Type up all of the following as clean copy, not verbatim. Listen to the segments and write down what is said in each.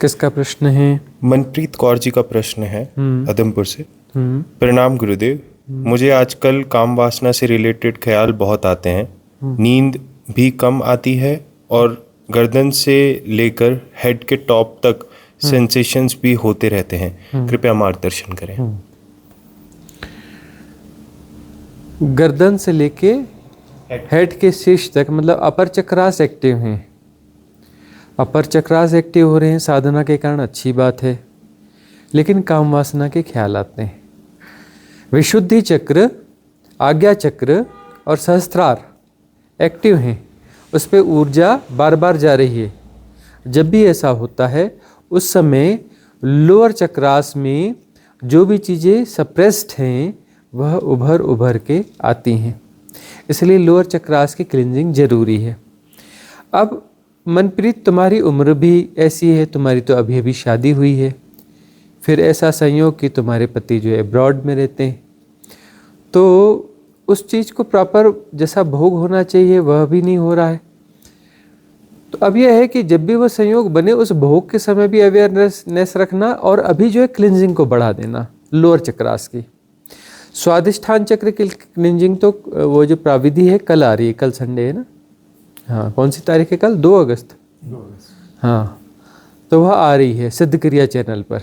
किसका प्रश्न है? मनप्रीत कौर जी का प्रश्न है उधमपुर से। प्रणाम गुरुदेव। मुझे आजकल काम वासना से रिलेटेड ख्याल बहुत आते हैं। नींद भी कम आती है और गर्दन से लेकर हेड के टॉप तक सेंसेशंस भी होते रहते हैं। कृपया मार्गदर्शन करें। गर्दन से लेके हेड के शीर्ष तक, मतलब अपर चक्रास एक्टिव हैं। अपर चक्रास एक्टिव हो रहे हैं साधना के कारण, अच्छी बात है। लेकिन काम वासना के ख्याल आते हैं। विशुद्धि चक्र, आज्ञा चक्र और सहस्त्रार एक्टिव हैं, उस पर ऊर्जा बार बार जा रही है। जब भी ऐसा होता है उस समय लोअर चक्रास में जो भी चीज़ें सप्रेस्ड हैं वह उभर उभर के आती हैं। इसलिए लोअर चक्रास की क्लींजिंग जरूरी है। अब मनप्रीत, तुम्हारी उम्र भी ऐसी है, तुम्हारी तो अभी अभी शादी हुई है, फिर ऐसा संयोग कि तुम्हारे पति जो है अब्रॉड में रहते हैं, तो उस चीज़ को प्रॉपर जैसा भोग होना चाहिए वह भी नहीं हो रहा है। तो अब यह है कि जब भी वह संयोग बने उस भोग के समय भी अवेयरनेस रखना, और अभी जो है क्लिंजिंग को बढ़ा देना लोअर चक्रास की। स्वादिष्ठान चक्र की क्लिंजिंग तो वो जो प्राविधि है कल आ रही है, कल संडे है ना। हाँ, कौन सी तारीख है कल? 2 अगस्त। हाँ, तो वह आ रही है सिद्ध क्रिया चैनल पर।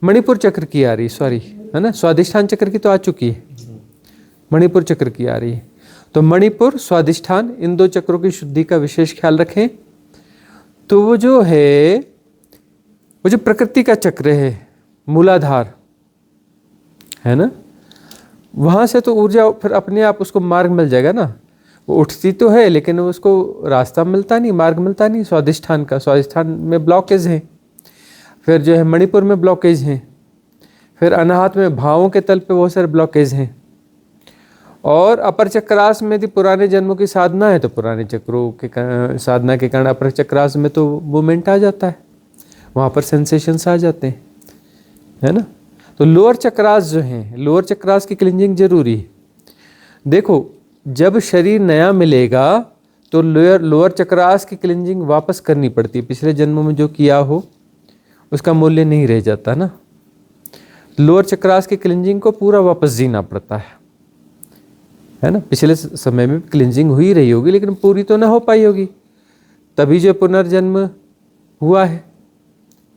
मणिपुर चक्र की आ रही, सॉरी, है ना। स्वादिष्ठान चक्र की तो आ चुकी है, मणिपुर चक्र की आ रही है। तो मणिपुर, स्वादिष्ठान, इन 2 चक्रों की शुद्धि का विशेष ख्याल रखें। तो वो जो है, वो जो प्रकृति का चक्र है, मूलाधार है ना, वहाँ से तो ऊर्जा फिर अपने आप उसको मार्ग मिल जाएगा ना। वो उठती तो है लेकिन उसको रास्ता मिलता नहीं, मार्ग मिलता नहीं स्वादिष्ठान का। स्वादिष्ठान में ब्लॉकेज है, फिर जो है मणिपुर में ब्लॉकेज हैं, फिर अनाहत में भावों के तल पे बहुत सारे ब्लॉकेज हैं, और अपर चक्रास में यदि पुराने जन्मों की साधना है तो पुराने चक्रों के साधना के कारण अपर चक्रास में तो मूवमेंट आ जाता है, वहाँ पर सेंसेशंस आ जाते हैं, है ना। तो लोअर चक्रास जो हैं, लोअर चक्रास की क्लिंजिंग जरूरी है। देखो, जब शरीर नया मिलेगा तो लोअर चक्रास की क्लिंजिंग वापस करनी पड़ती है। पिछले जन्मों में जो किया हो उसका मूल्य नहीं रह जाता ना। लोअर चक्रास की क्लिंजिंग को पूरा वापस जीना पड़ता है ना। पिछले समय में क्लिंजिंग हुई रही होगी लेकिन पूरी तो ना हो पाई होगी, तभी जो पुनर्जन्म हुआ है,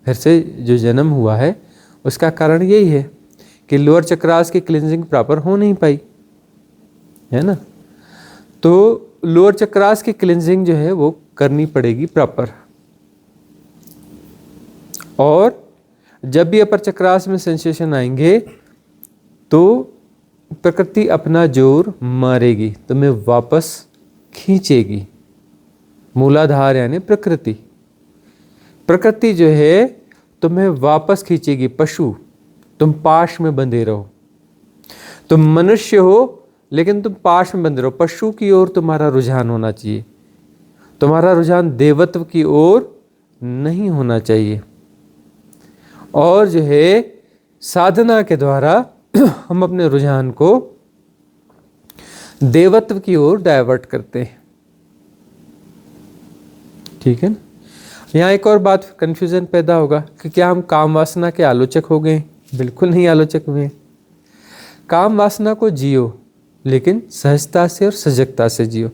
फिर से जो जन्म हुआ है, उसका कारण यही है कि लोअर चक्रास की क्लिंजिंग प्रॉपर हो नहीं पाई, है ना। तो लोअर चक्रास की क्लिंजिंग जो है वो करनी पड़ेगी प्रॉपर। और जब भी अपर चक्रास में सेंसेशन आएंगे तो प्रकृति अपना जोर मारेगी, तुम्हें वापस खींचेगी। मूलाधार यानी प्रकृति, प्रकृति जो है तुम्हें वापस खींचेगी। पशु, तुम पाश में बंधे रहो, तुम मनुष्य हो लेकिन तुम पाश में बंधे रहो। पशु की ओर तुम्हारा रुझान होना चाहिए, तुम्हारा रुझान देवत्व की ओर नहीं होना चाहिए। और जो है साधना के द्वारा हम अपने रुझान को देवत्व की ओर डाइवर्ट करते हैं, ठीक है ना। यहाँ एक और बात कंफ्यूजन पैदा होगा कि क्या हम काम वासना के आलोचक हो गए? बिल्कुल नहीं आलोचक हुए। काम वासना को जियो लेकिन सहजता से और सजगता से जियो।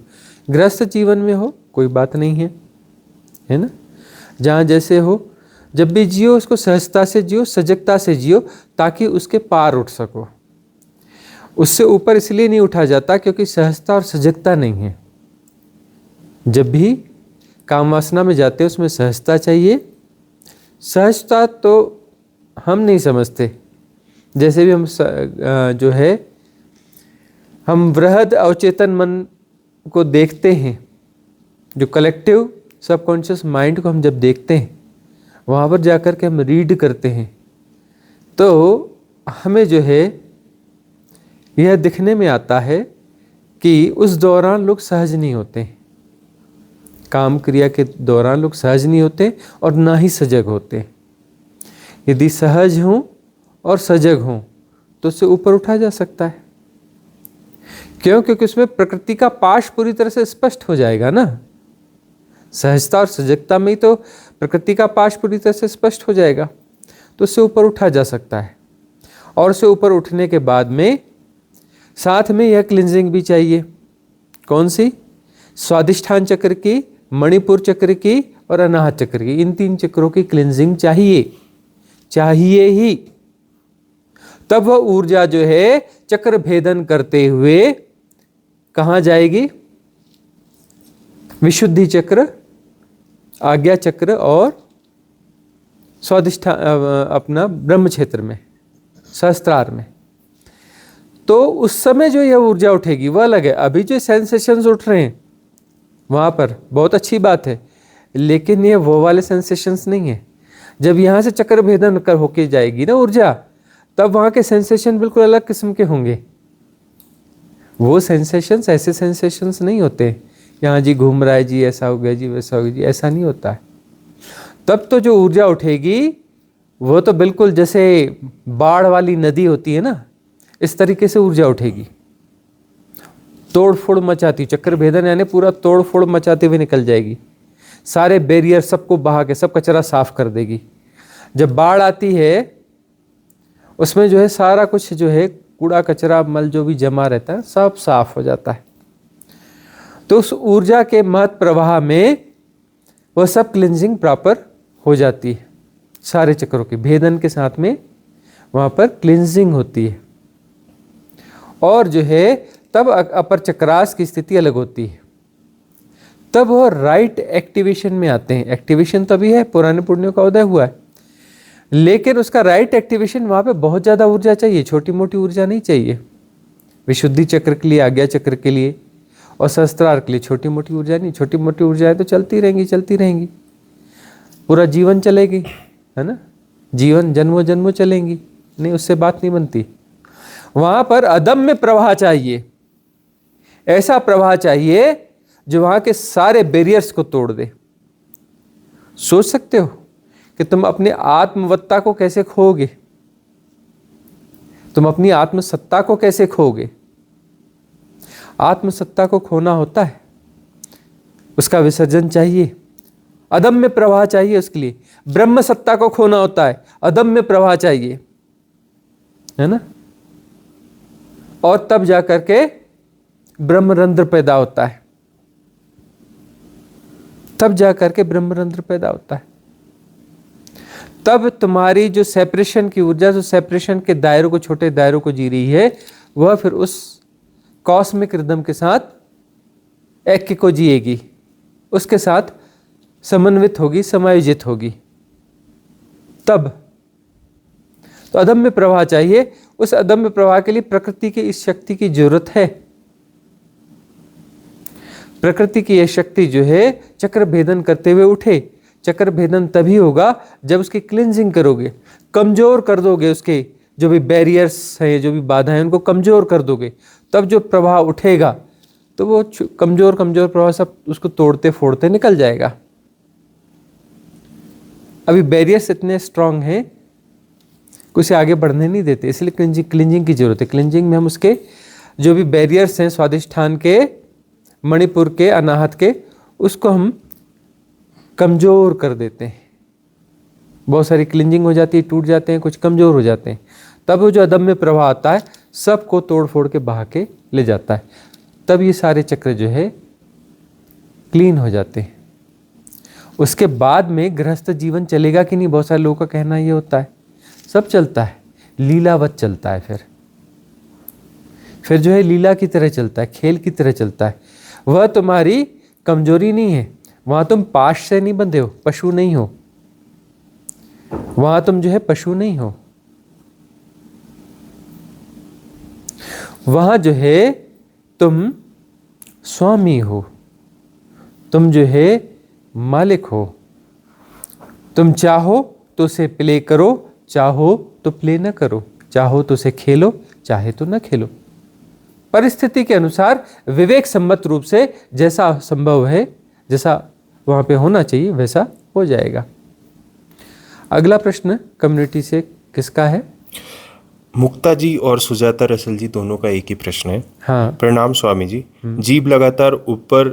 गृहस्थ जीवन में हो कोई बात नहीं है ना, जहाँ जैसे हो, जब भी जियो उसको सहजता से जियो, सजगता से जियो, ताकि उसके पार उठ सको। उससे ऊपर इसलिए नहीं उठा जाता क्योंकि सहजता और सजगता नहीं है। जब भी काम वासना में जाते हैं उसमें सहजता चाहिए। सहजता तो हम नहीं समझते, जैसे भी हम जो है हम वृहद अवचेतन मन को देखते हैं, जो कलेक्टिव सबकॉन्शियस माइंड को हम जब देखते हैं, वहाँ पर जाकर के हम रीड करते हैं, तो हमें जो है यह दिखने में आता है कि उस दौरान लोग सहज नहीं होते, काम क्रिया के दौरान लोग सहज नहीं होते और ना ही सजग होते। यदि सहज हों और सजग हों तो उससे ऊपर उठा जा सकता है। क्यों? क्योंकि उसमें प्रकृति का पाश पूरी तरह से स्पष्ट हो जाएगा ना। सहजता और सजगता में ही तो प्रकृति का पाश पूरी तरह से स्पष्ट हो जाएगा, तो उससे ऊपर उठा जा सकता है। और उससे ऊपर उठने के बाद में साथ में यह क्लिनजिंग भी चाहिए। कौन सी? स्वादिष्ठान चक्र की, मणिपुर चक्र की और अनाहत चक्र की। इन 3 चक्रों की क्लिनजिंग चाहिए ही। तब वह ऊर्जा जो है चक्र भेदन करते हुए कहाँ जाएगी? विशुद्धि चक्र, आज्ञा चक्र और स्वादिष्ठान अपना ब्रह्म क्षेत्र में, सहस्त्रार में। तो उस समय जो यह ऊर्जा उठेगी वह अलग है। अभी जो सेंसेशंस उठ रहे हैं वहाँ पर बहुत अच्छी बात है, लेकिन ये वो वाले सेंसेशंस नहीं है। जब यहाँ से चक्र भेदन कर होके जाएगी ना ऊर्जा, तब वहाँ के सेंसेशन बिल्कुल अलग किस्म के होंगे। वो सेंसेशंस ऐसे सेंसेशंस नहीं होते यहाँ जी घूम रहा है जी, ऐसा हो गया जी, वैसा हो गया जी, ऐसा नहीं होता है। तब तो जो ऊर्जा उठेगी वो तो बिल्कुल जैसे बाढ़ वाली नदी होती है ना, इस तरीके से ऊर्जा उठेगी, तोड़ फोड़ मचाती। चक्र भेदन यानी पूरा तोड़ फोड़ मचाते हुए निकल जाएगी, सारे बैरियर सबको बहा के सब कचरा साफ कर देगी। जब बाढ़ आती है उसमें जो है सारा कुछ जो है कूड़ा कचरा मल जो भी जमा रहता है सब साफ हो जाता है। तो उस ऊर्जा के महत् प्रवाह में वह सब क्लिनजिंग प्रॉपर हो जाती है। सारे चक्रों के भेदन के साथ में वहाँ पर क्लिनजिंग होती है। और जो है तब अपर चक्रास की स्थिति अलग होती है। तब वह राइट एक्टिवेशन में आते हैं। एक्टिवेशन तभी है, पुराने पुण्यों का उदय हुआ है, लेकिन उसका राइट एक्टिवेशन वहाँ पे बहुत ज़्यादा ऊर्जा चाहिए, छोटी मोटी ऊर्जा नहीं चाहिए। विशुद्धि चक्र के लिए, आज्ञा चक्र के लिए और सहस्त्रार के लिए छोटी मोटी ऊर्जा नहीं। छोटी मोटी ऊर्जा है तो चलती रहेंगी, पूरा जीवन चलेगी, है ना, जीवन जन्मों जन्मों चलेंगी, नहीं उससे बात नहीं बनती। वहाँ पर अदम्य प्रवाह चाहिए, ऐसा प्रवाह चाहिए जो वहाँ के सारे बैरियर्स को तोड़ दे। सोच सकते हो कि तुम अपने आत्मवत्ता को कैसे खोगे, तुम अपनी आत्मसत्ता को कैसे खोगे। आत्मसत्ता को खोना होता है, उसका विसर्जन चाहिए, अदम्य प्रवाह चाहिए उसके लिए। ब्रह्म सत्ता को खोना होता है, अदम्य प्रवाह चाहिए, है ना। और तब जाकर के ब्रह्मरंध्र पैदा होता है, तब जाकर के ब्रह्मरंध्र पैदा होता है। तब तुम्हारी जो सेपरेशन की ऊर्जा, जो सेपरेशन के दायरों को, छोटे दायरों को जी रही है, वह फिर उस कॉस्मिक रिदम के साथ ऐक्य को जिएगी, उसके साथ समन्वित होगी, समायोजित होगी। तब तो अदम्य प्रवाह चाहिए। उस अदम्य प्रवाह के लिए प्रकृति की इस शक्ति की जरूरत है। प्रकृति की यह शक्ति जो है चक्र भेदन करते हुए उठे। चक्र भेदन तभी होगा जब उसकी क्लिनजिंग करोगे, कमजोर कर दोगे, उसके जो भी बैरियर्स हैं, जो भी बाधाएं, उनको कमजोर कर दोगे, तब जो प्रवाह उठेगा तो वो कमजोर प्रवाह सब उसको तोड़ते फोड़ते निकल जाएगा। अभी बैरियर्स इतने स्ट्रांग हैं कि उसे आगे बढ़ने नहीं देते, इसलिए क्लिनजिंग की जरूरत है। क्लिनजिंग में हम उसके जो भी बैरियर्स हैं, स्वादिष्ठान के, मणिपुर के, अनाहत के, उसको हम कमजोर कर देते हैं। बहुत सारी क्लिनजिंग हो जाती है, टूट जाते हैं, कुछ कमजोर हो जाते हैं। तब वो जो अदम्य प्रवाह आता है सबको तोड़ फोड़ के बहा के ले जाता है। तब ये सारे चक्र जो है क्लीन हो जाते हैं। उसके बाद में गृहस्थ जीवन चलेगा कि नहीं, बहुत सारे लोगों का कहना ये होता है। सब चलता है, लीलावत चलता है। फिर जो है लीला की तरह चलता है, खेल की तरह चलता है। वह तुम्हारी कमजोरी नहीं है। वहाँ तुम पाश से नहीं बंधे हो, पशु नहीं हो। वहाँ तुम जो है पशु नहीं हो। वहाँ जो है तुम स्वामी हो, तुम जो है मालिक हो। तुम चाहो तो उसे प्ले करो, चाहो तो प्ले न करो, चाहो तो उसे खेलो, चाहे तो न खेलो। परिस्थिति के अनुसार विवेक सम्मत रूप से जैसा संभव है, जैसा वहाँ पे होना चाहिए, वैसा हो जाएगा। अगला प्रश्न कम्युनिटी से किसका है? मुक्ता जी और सुजाता रसल जी दोनों का एक ही प्रश्न है। हाँ। प्रणाम स्वामी जी। जीभ लगातार ऊपर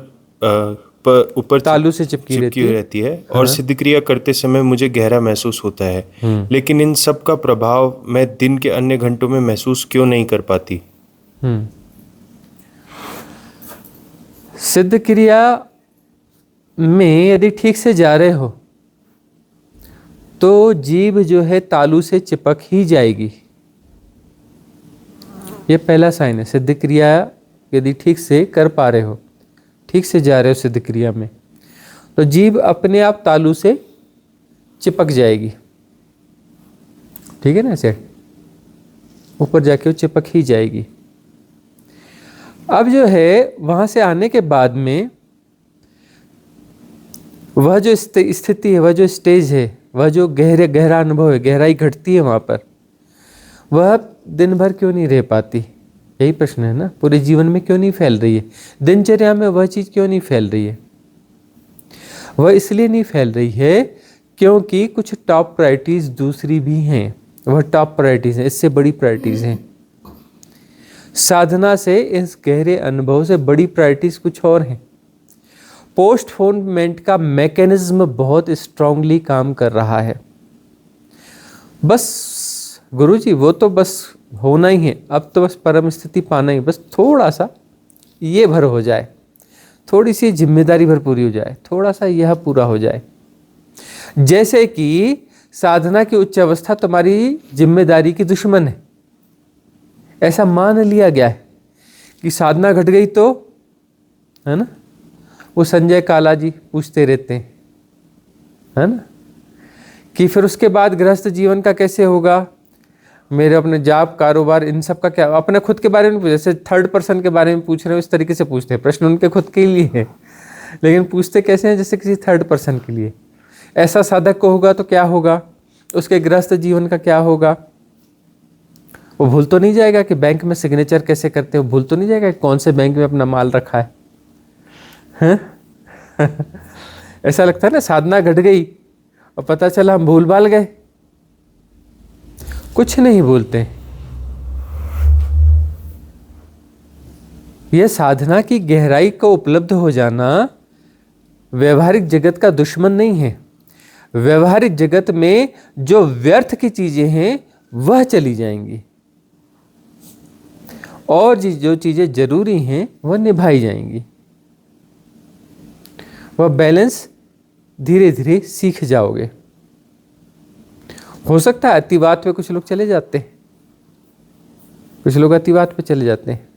ऊपर तालु से चिपकी रहती हुई है। रहती है और सिद्ध क्रिया करते समय मुझे गहरा महसूस होता है, लेकिन इन सब का प्रभाव मैं दिन के अन्य घंटों में महसूस क्यों नहीं कर पाती? सिद्ध क्रिया में यदि ठीक से जा रहे हो तो जीभ जो है तालु से चिपक ही जाएगी। ये पहला साइन है। सिद्ध क्रिया यदि ठीक से कर पा रहे हो, ठीक से जा रहे हो सिद्ध क्रिया में, तो जीभ अपने आप तालु से चिपक जाएगी। ठीक है ना, ऐसे ऊपर जाके वो चिपक ही जाएगी। अब जो है वहां से आने के बाद में वह जो स्थिति है, वह जो स्टेज है, वह जो गहरा अनुभव है, गहराई घटती है वहां पर, वह दिन भर क्यों नहीं रह पाती? यही प्रश्न है ना, पूरे जीवन में क्यों नहीं फैल रही है? दिनचर्या में वह चीज क्यों नहीं फैल रही है? वह इसलिए नहीं फैल रही है क्योंकि कुछ टॉप प्रायोरिटीज दूसरी भी हैं। वह टॉप प्रायोरिटीज हैं, इससे बड़ी प्रायोरिटीज हैं। साधना से, इस गहरे अनुभव से बड़ी प्रायोरिटीज कुछ और हैं। पोस्टपोनमेंट का मैकेनिज्म बहुत स्ट्रांगली काम कर रहा है। बस गुरुजी वो तो बस होना ही है, अब तो बस परम स्थिति पाना ही, बस थोड़ा सा ये भर हो जाए, थोड़ी सी जिम्मेदारी भर पूरी हो जाए, थोड़ा सा यह पूरा हो जाए। जैसे कि साधना की उच्च अवस्था तुम्हारी जिम्मेदारी की दुश्मन है, ऐसा मान लिया गया है कि साधना घट गई तो, है ना, वो संजय काला जी पूछते रहते हैं, है ना, कि फिर उसके बाद गृहस्थ जीवन का कैसे होगा, मेरे अपने जॉब, कारोबार, इन सब का क्या? अपने खुद के बारे में जैसे थर्ड पर्सन के बारे में पूछ रहे हो, इस तरीके से पूछते हैं। प्रश्न उनके खुद के लिए है, लेकिन पूछते कैसे हैं? जैसे किसी थर्ड पर्सन के लिए। ऐसा साधक को होगा तो क्या होगा, उसके गृहस्थ जीवन का क्या होगा? वो भूल तो नहीं जाएगा कि बैंक में सिग्नेचर कैसे करते हो? भूल तो नहीं जाएगा कि कौन से बैंक में अपना माल रखा है? ऐसा लगता है ना, साधना घट गई और पता चला हम भूल भाल गए। कुछ नहीं भूलते। यह साधना की गहराई को उपलब्ध हो जाना व्यवहारिक जगत का दुश्मन नहीं है। व्यवहारिक जगत में जो व्यर्थ की चीजें हैं वह चली जाएंगी और जो चीजें जरूरी हैं वह निभाई जाएंगी। वह बैलेंस धीरे धीरे सीख जाओगे। हो सकता है अतिवाद पे कुछ लोग चले जाते हैं, कुछ लोग अतिवाद पे चले जाते हैं।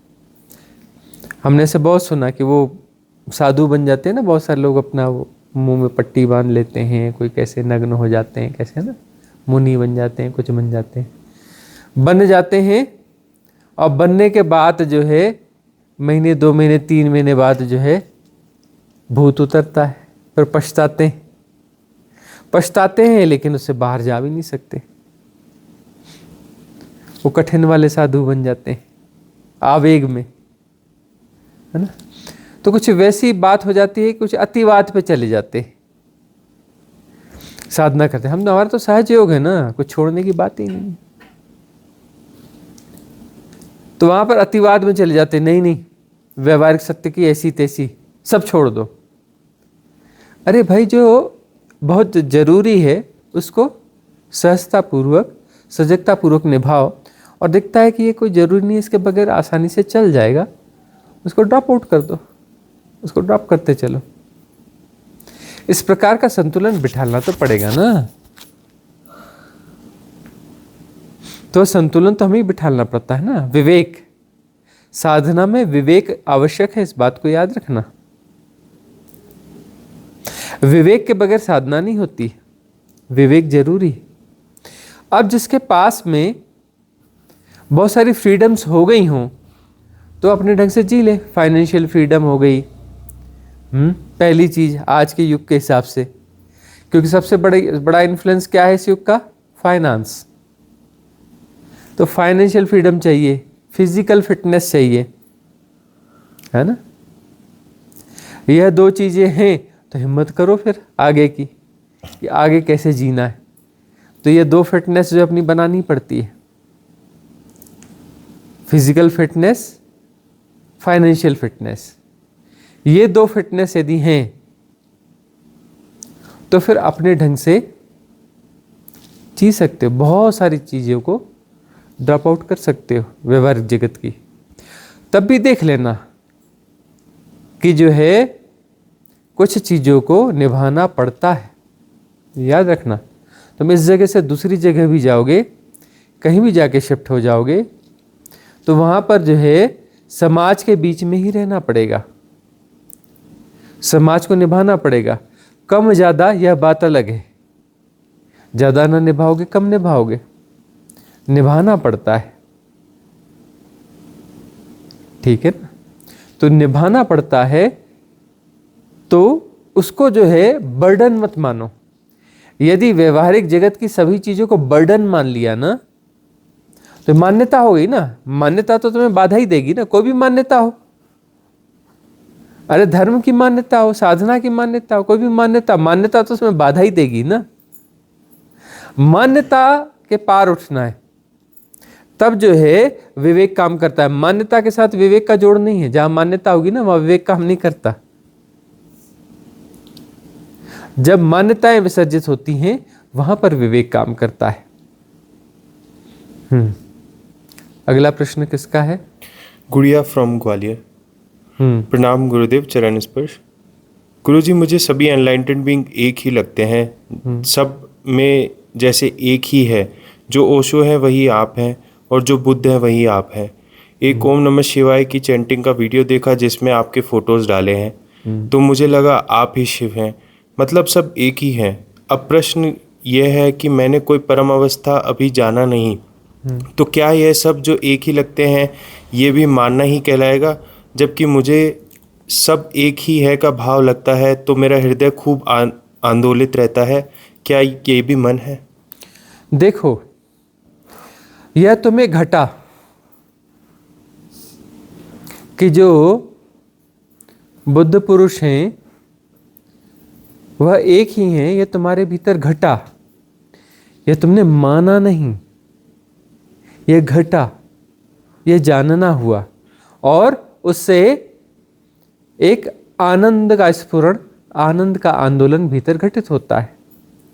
हमने से बहुत सुना कि वो साधु बन जाते हैं ना, बहुत सारे लोग अपना वो मुंह में पट्टी बांध लेते हैं, कोई कैसे नग्न हो जाते हैं, कैसे ना मुनि बन जाते हैं, कुछ बन जाते हैं, बन जाते हैं। और बनने के बाद जो है महीने, 2 महीने, 3 महीने बाद जो है भूत उतरता है, फिर पछताते हैं, लेकिन उससे बाहर जा भी नहीं सकते। वो कठिन वाले साधु बन जाते हैं आवेग में, है ना। तो कुछ वैसी बात हो जाती है, कुछ अतिवाद पे चले जाते हैं, साधना करते हैं। हम हमारा तो सहज योग है ना, कुछ छोड़ने की बात ही नहीं। तो वहां पर अतिवाद में चले जाते, नहीं व्यवहारिक सत्य की ऐसी तैसी सब छोड़ दो। अरे भाई, जो बहुत जरूरी है उसको सहजता पूर्वक, सजगता पूर्वक निभाओ, और दिखता है कि ये कोई जरूरी नहीं, इसके बगैर आसानी से चल जाएगा, उसको ड्रॉप आउट कर दो, उसको ड्रॉप करते चलो। इस प्रकार का संतुलन बिठाना तो पड़ेगा ना। तो संतुलन तो हमें बिठाना पड़ता है ना। विवेक, साधना में विवेक आवश्यक है, इस बात को याद रखना। विवेक के बगैर साधना नहीं होती, विवेक जरूरी। अब जिसके पास में बहुत सारी फ्रीडम्स हो गई हों तो अपने ढंग से जी ले। फाइनेंशियल फ्रीडम हो गई, पहली चीज आज के युग के हिसाब से, क्योंकि सबसे बड़ा इन्फ्लुएंस क्या है इस युग का? फाइनेंस। तो फाइनेंशियल फ्रीडम चाहिए, फिजिकल फिटनेस चाहिए, है ना। यह 2 चीजें हैं तो हिम्मत करो फिर आगे की, कि आगे कैसे जीना है। तो ये 2 फिटनेस जो अपनी बनानी पड़ती है, फिजिकल फिटनेस, फाइनेंशियल फिटनेस। ये 2 फिटनेस यदि हैं तो फिर अपने ढंग से जी सकते हो, बहुत सारी चीज़ों को ड्रॉप आउट कर सकते हो व्यवहारिक जगत की। तब भी देख लेना कि जो है कुछ चीज़ों को निभाना पड़ता है, याद रखना। तुम इस जगह से दूसरी जगह भी जाओगे, कहीं भी जाके शिफ्ट हो जाओगे, तो वहाँ पर जो है समाज के बीच में ही रहना पड़ेगा, समाज को निभाना पड़ेगा। कम ज़्यादा यह बात अलग है, ज़्यादा ना निभाओगे, कम निभाओगे, निभाना पड़ता है, ठीक है ना। तो निभाना पड़ता है, तो उसको जो है बर्डन मत मानो। यदि व्यवहारिक जगत की सभी चीज़ों को बर्डन मान लिया ना, तो मान्यता हो गई ना। मान्यता तो तुम्हें बाधा ही देगी ना, कोई भी मान्यता हो। अरे धर्म की मान्यता हो, साधना की मान्यता हो, कोई भी मान्यता, मान्यता तो उसमें बाधा ही देगी ना। मान्यता के पार उठना है, तब जो है विवेक काम करता है। मान्यता के साथ विवेक का जोड़ नहीं है। जहां मान्यता होगी ना, वहां विवेक काम नहीं करता। जब मान्यताएं विसर्जित होती हैं, वहां पर विवेक काम करता है। अगला प्रश्न किसका है? गुड़िया फ्रॉम ग्वालियर। प्रणाम गुरुदेव, चरण स्पर्श। गुरुजी, मुझे सभी एनलाइटेंड बीइंग एक ही लगते हैं। सब में जैसे एक ही है। जो ओशो है वही आप हैं, और जो बुद्ध है वही आप हैं। एक ओम नमः शिवाय की चैंटिंग का वीडियो देखा जिसमें आपके फोटोज डाले हैं, तो मुझे लगा आप ही शिव हैं, मतलब सब एक ही हैं। अब प्रश्न यह है कि मैंने कोई परम अवस्था अभी जाना नहीं, तो क्या यह सब जो एक ही लगते हैं ये भी मानना ही कहलाएगा? जबकि मुझे सब एक ही है का भाव लगता है, तो मेरा हृदय खूब आंदोलित रहता है। क्या ये भी मन है? देखो, यह तुम्हें घटा कि जो बुद्ध पुरुष हैं वह एक ही हैं, यह तुम्हारे भीतर घटा। यह तुमने माना नहीं, यह घटा, यह जानना हुआ, और उससे एक आनंद का स्फुरण, आनंद का आंदोलन भीतर घटित होता है।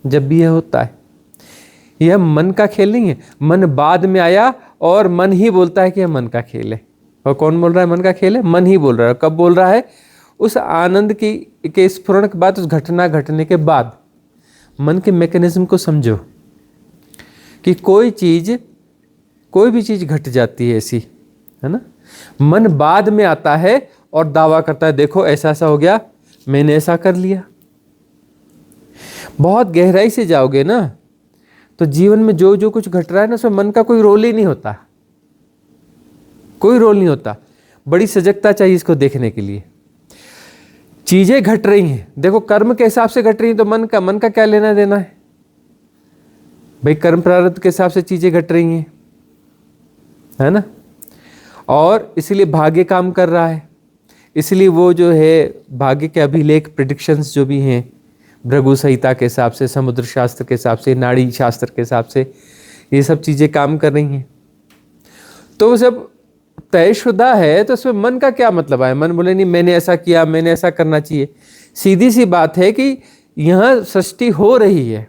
जब भी यह होता है, यह मन का खेल नहीं है। मन बाद में आया और मन ही बोलता है कि यह मन का खेल है। और कौन बोल रहा है मन का खेल है? मन ही बोल रहा है। कब बोल रहा है? उस आनंद की के स्फुरण के बाद, उस घटना घटने के बाद। मन के मैकेनिज्म को समझो कि कोई भी चीज घट जाती है ऐसी, है ना। मन बाद में आता है और दावा करता है, देखो ऐसा ऐसा हो गया, मैंने ऐसा कर लिया। बहुत गहराई से जाओगे ना, तो जीवन में जो जो कुछ घट रहा है ना, उसमें मन का कोई रोल ही नहीं होता, कोई रोल नहीं होता। बड़ी सजगता चाहिए इसको देखने के लिए। चीजें घट रही हैं, देखो कर्म के हिसाब से घट रही हैं, तो मन का क्या लेना देना है भाई? कर्म प्रारब्ध के हिसाब से चीजें घट रही हैं, है ना। और इसलिए भाग्य काम कर रहा है। इसलिए वो जो है भाग्य के अभिलेख, प्रेडिक्शंस जो भी हैं, भृगु संहिता के हिसाब से, समुद्र शास्त्र के हिसाब से, नाड़ी शास्त्र के हिसाब से, ये सब चीजें काम कर रही हैं। तो जब तयशुदा है तो उसमें मन का क्या मतलब है? मन बोले नहीं मैंने ऐसा किया, मैंने ऐसा करना चाहिए। सीधी सी बात है कि यहां सृष्टि हो रही है,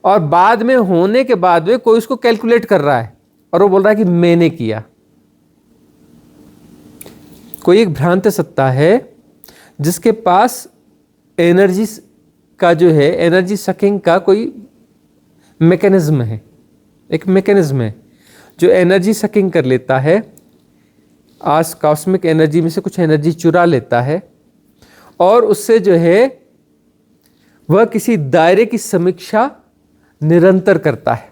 और बाद में होने के बाद में कोई उसको कैलकुलेट कर रहा है, और वो बोल रहा है कि मैंने किया। कोई एक भ्रांत सत्ता है जिसके पास एनर्जी का जो है, एनर्जी सकिंग का कोई मैकेनिज्म है, एक मैकेनिज्म है जो एनर्जी सकिंग कर लेता है, आज कॉस्मिक एनर्जी में से कुछ एनर्जी चुरा लेता है, और उससे जो है वह किसी दायरे की समीक्षा निरंतर करता है।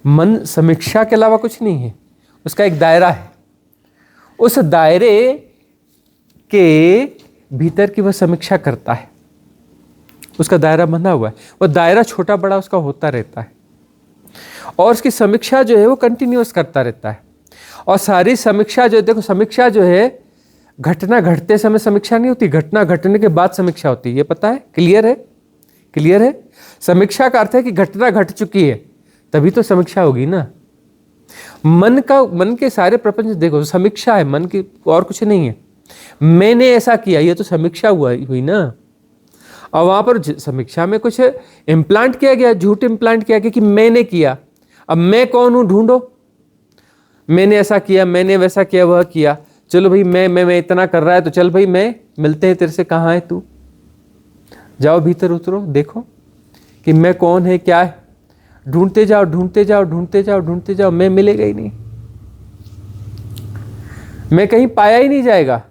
मन समीक्षा के अलावा कुछ नहीं है, उसका एक दायरा है। उस दायरे के भीतर की वह समीक्षा करता है, उसका दायरा बंधा हुआ है। वह दायरा छोटा बड़ा उसका होता रहता है, और उसकी समीक्षा जो है वो कंटिन्यूअस करता रहता है। और सारी समीक्षा जो, देखो समीक्षा जो है घटना घटते समय समीक्षा नहीं होती, घटना घटने के बाद समीक्षा होती है। ये पता है? क्लियर है? क्लियर है? समीक्षा का अर्थ है कि घटना घट चुकी है, तभी तो समीक्षा होगी ना। मन के सारे प्रपंच देखो समीक्षा है मन की, और कुछ नहीं है। मैंने ऐसा किया, ये तो समीक्षा हुई ना। और वहां पर समीक्षा में कुछ इम्प्लांट किया गया, झूठ इम्प्लांट किया गया कि मैंने किया। अब मैं कौन हूं ढूंढो, मैंने ऐसा किया, मैंने वैसा किया, वह किया, चलो भाई मैं इतना कर रहा है तो चल भाई मैं मिलते हैं तेरे से, कहाँ है तू, जाओ भीतर उतरो, देखो कि मैं कौन है क्या है। ढूंढते जाओ ढूंढते जाओ ढूंढते जाओ ढूंढते जाओ, मैं मिलेगा ही नहीं, मैं कहीं पाया ही नहीं जाएगा।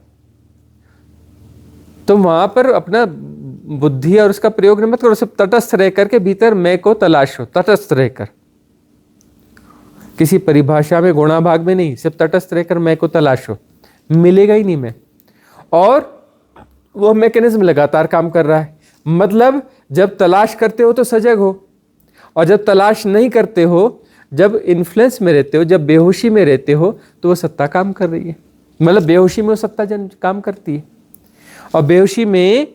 तो वहां पर अपना बुद्धि और उसका प्रयोग मत करो, सिर्फ तटस्थ रह करके भीतर मैं को तलाशो, तटस्थ रहकर, किसी परिभाषा में गुणा भाग में नहीं, सिर्फ तटस्थ रहकर मैं को तलाशो, मिलेगा ही नहीं मैं। और वो मैकेनिज्म लगातार काम कर रहा है। मतलब जब तलाश करते हो तो सजग हो, और जब तलाश नहीं करते हो, जब इन्फ्लुएंस में रहते हो, जब बेहोशी में रहते हो, तो वो सत्ता काम कर रही है। मतलब बेहोशी में वो सत्ता काम करती है, और बेहोशी में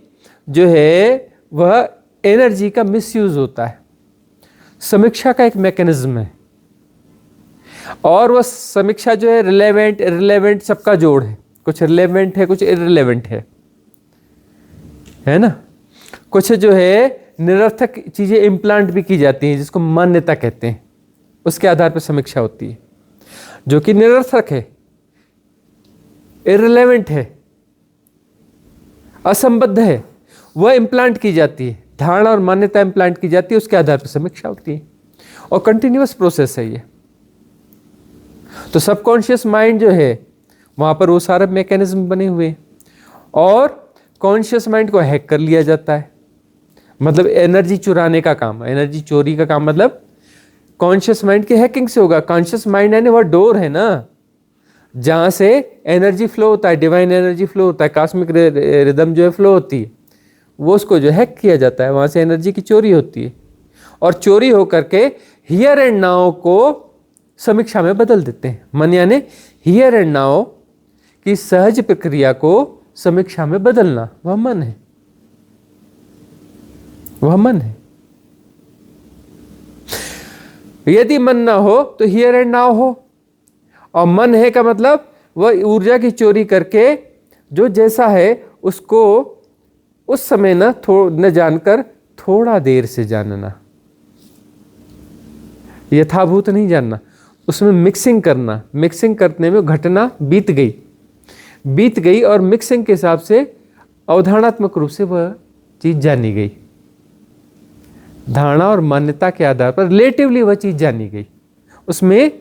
जो है वह एनर्जी का मिसयूज होता है। समीक्षा का एक मैकेनिज्म है, और वह समीक्षा जो है रिलेवेंट इररिलेवेंट सबका जोड़ है, कुछ रिलेवेंट है कुछ इररिलेवेंट है ना। कुछ जो है निरर्थक चीजें इम्प्लांट भी की जाती हैं, जिसको मान्यता कहते हैं, उसके आधार पर समीक्षा होती है। जो कि निरर्थक है, इररिलेवेंट है, असंबद्ध है, वह इम्प्लांट की जाती है, धारणा और मान्यता इम्प्लांट की जाती है, उसके आधार पर समीक्षा होती है। और कंटिन्यूअस प्रोसेस है ये। तो सबकॉन्शियस माइंड जो है वहां पर वो सारे मैकेनिज्म बने हुए हैं, और कॉन्शियस माइंड को हैक कर लिया जाता है। मतलब एनर्जी चुराने का काम, एनर्जी चोरी का काम मतलब कॉन्शियस माइंड की हैकिंग से होगा। कॉन्शियस माइंड यानी वह डोर है ना, जहां से एनर्जी फ्लो होता है, डिवाइन एनर्जी फ्लो होता है, कॉस्मिक रिदम जो है फ्लो होती है, वो उसको जो हैक किया जाता है, वहां से एनर्जी की चोरी होती है, और चोरी होकर के हियर एंड नाउ को समीक्षा में बदल देते हैं। मन यानी हियर एंड नाउ की सहज प्रक्रिया को समीक्षा में बदलना, वह मन है, वह मन है। यदि मन ना हो तो हियर एंड नाउ हो, और मन है का मतलब वह ऊर्जा की चोरी करके जो जैसा है उसको उस समय न जानकर थोड़ा देर से जानना, यथाभूत नहीं जानना, उसमें मिक्सिंग करना। मिक्सिंग करने में घटना बीत गई और मिक्सिंग के हिसाब से अवधारणात्मक रूप से वह चीज जानी गई, धारणा और मान्यता के आधार पर रिलेटिवली वह चीज जानी गई। उसमें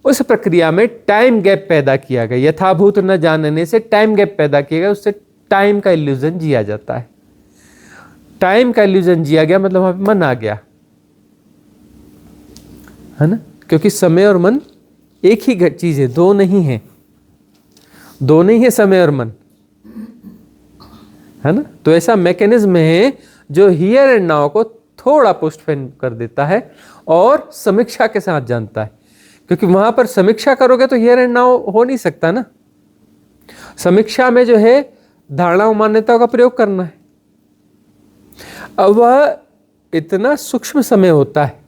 उस प्रक्रिया में टाइम गैप पैदा किया गया, यथाभूत न जानने से टाइम गैप पैदा किया गया, उससे टाइम का इल्यूजन जिया जाता है। टाइम का इल्यूजन जिया गया मतलब वहां पे मन आ गया, है ना, क्योंकि समय और मन एक ही चीज है, दो नहीं है, दो नहीं है समय और मन, है ना। तो ऐसा मैकेनिज्म है जो हियर एंड नाउ को थोड़ा पोस्टपोन कर देता है और समीक्षा के साथ जानता है, क्योंकि वहां पर समीक्षा करोगे तो हियर एंड नाउ हो नहीं सकता ना। समीक्षा में जो है धारणा और मान्यताओं का प्रयोग करना है। अब वह इतना सूक्ष्म समय होता है,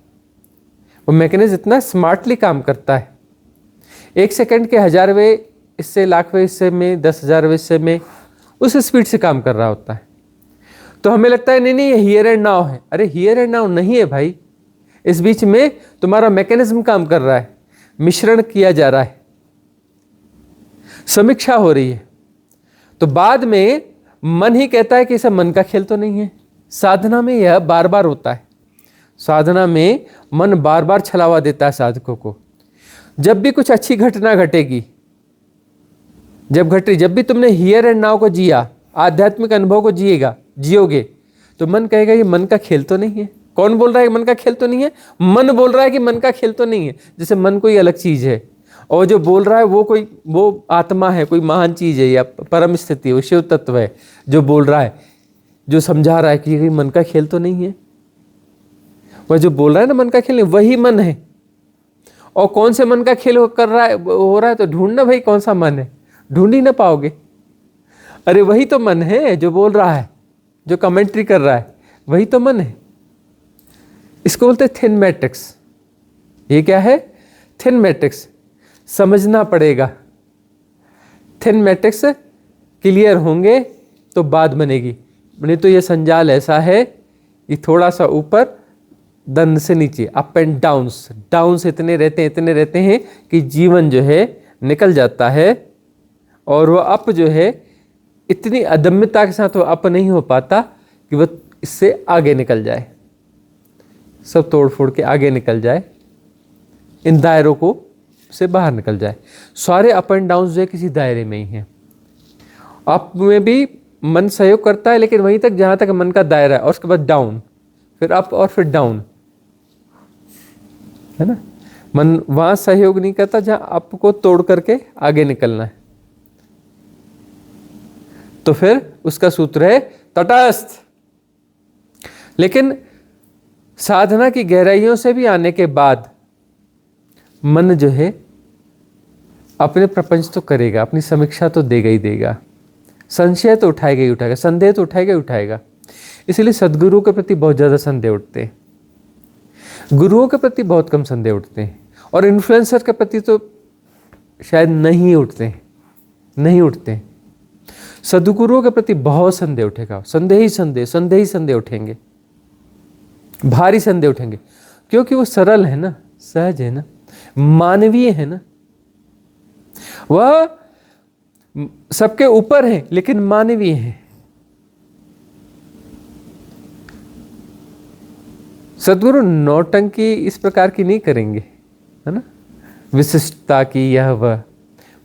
वो मैकेनिज्म इतना स्मार्टली काम करता है, 1 सेकंड के 1000वें इससे लाखवें हिस्से में 10,000वें हिस्से में उस स्पीड से काम कर रहा होता है। तो हमें लगता है नहीं ये हियर एंड नाउ है। अरे हियर एंड नाउ नहीं है भाई, इस बीच में तुम्हारा मैकेनिज्म काम कर रहा है, मिश्रण किया जा रहा है, समीक्षा हो रही है। तो बाद में मन ही कहता है कि सब मन का खेल तो नहीं है। साधना में यह बार बार होता है, साधना में मन बार बार छलावा देता है साधकों को। जब भी कुछ अच्छी घटना घटेगी, जब भी तुमने हियर एंड नाउ को जिया, आध्यात्मिक अनुभव को जियोगे, तो मन कहेगा ये मन का खेल तो नहीं है। कौन बोल रहा है मन का खेल तो नहीं है? मन बोल रहा है कि मन का खेल तो नहीं है। जैसे मन कोई अलग चीज है, और जो बोल रहा है वो आत्मा है, कोई महान चीज है या परम स्थिति है, वो शिव तत्व है जो बोल रहा है, जो समझा रहा है कि ये मन का खेल तो नहीं है। वह जो बोल रहा है ना मन का खेल नहीं, वही मन है। और कौन से मन का खेल हो रहा है तो ढूंढना भाई कौन सा मन है, ढूंढ ही ना पाओगे। अरे वही तो मन है जो बोल रहा है, जो कमेंट्री कर रहा है, वही तो मन है। इसको बोलते हैं थिन मैट्रिक्स। ये क्या है? Thin matrix. समझना पड़ेगा। थिन मैट्रिक्स क्लियर होंगे तो बात बनेगी। नहीं तो ये संजाल ऐसा है कि थोड़ा सा ऊपर दंड से नीचे, अप एंड डाउन्स, डाउन्स इतने रहते हैं कि जीवन जो है निकल जाता है, और वो अप जो है इतनी अदम्यता के साथ वो अप नहीं हो पाता कि वह इससे आगे निकल जाए, सब तोड़ फोड़ के आगे निकल जाए, इन दायरों को से बाहर निकल जाए। सारे अप एंड डाउन जो है किसी दायरे में ही हैं। अप में भी मन सहयोग करता है, लेकिन वहीं तक जहाँ तक मन का दायरा है, और उसके बाद डाउन, फिर अप और फिर डाउन, है ना। मन वहाँ सहयोग नहीं करता जहाँ अप को तोड़ करके आगे निकलना है। तो फिर उसका सूत्र है तटस्थ। लेकिन साधना की गहराइयों से भी आने के बाद मन जो है अपने प्रपंच तो करेगा, अपनी समीक्षा तो देगा ही देगा, संशय तो उठाएगा ही उठाएगा, संदेह तो उठाएगा ही उठाएगा। इसलिए सदगुरु के प्रति बहुत ज़्यादा संदेह उठते हैं, गुरुओं के प्रति बहुत कम संदेह उठते हैं, और इन्फ्लुएंसर के प्रति तो शायद नहीं उठते। सदगुरुओं के प्रति बहुत संदेह उठेगा, संदेह ही संदेह उठेंगे, भारी संदेह उठेंगे, क्योंकि वो सरल है ना, सहज है ना, मानवीय है ना। वह सबके ऊपर है लेकिन मानवीय है। सदगुरु नौटंकी इस प्रकार की नहीं करेंगे, है ना, विशिष्टता की यह वह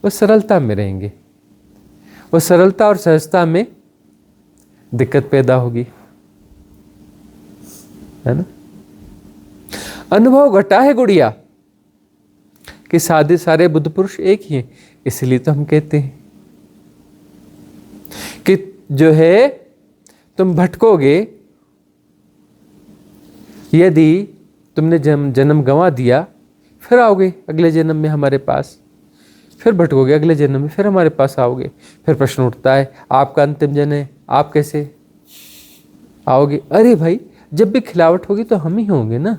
सरलता में रहेंगे। वह सरलता और सहजता में दिक्कत पैदा होगी, है ना। अनुभव घटा है गुड़िया कि सारे बुद्ध पुरुष एक ही हैं। इसलिए तो हम कहते हैं कि जो है तुम भटकोगे, यदि तुमने जन्म गंवा दिया, फिर आओगे अगले जन्म में हमारे पास, फिर भटकोगे, अगले जन्म में फिर हमारे पास आओगे। फिर प्रश्न उठता है, आपका अंतिम जन्म है, आप कैसे आओगे? अरे भाई, जब भी खिलावट होगी तो हम ही होंगे ना,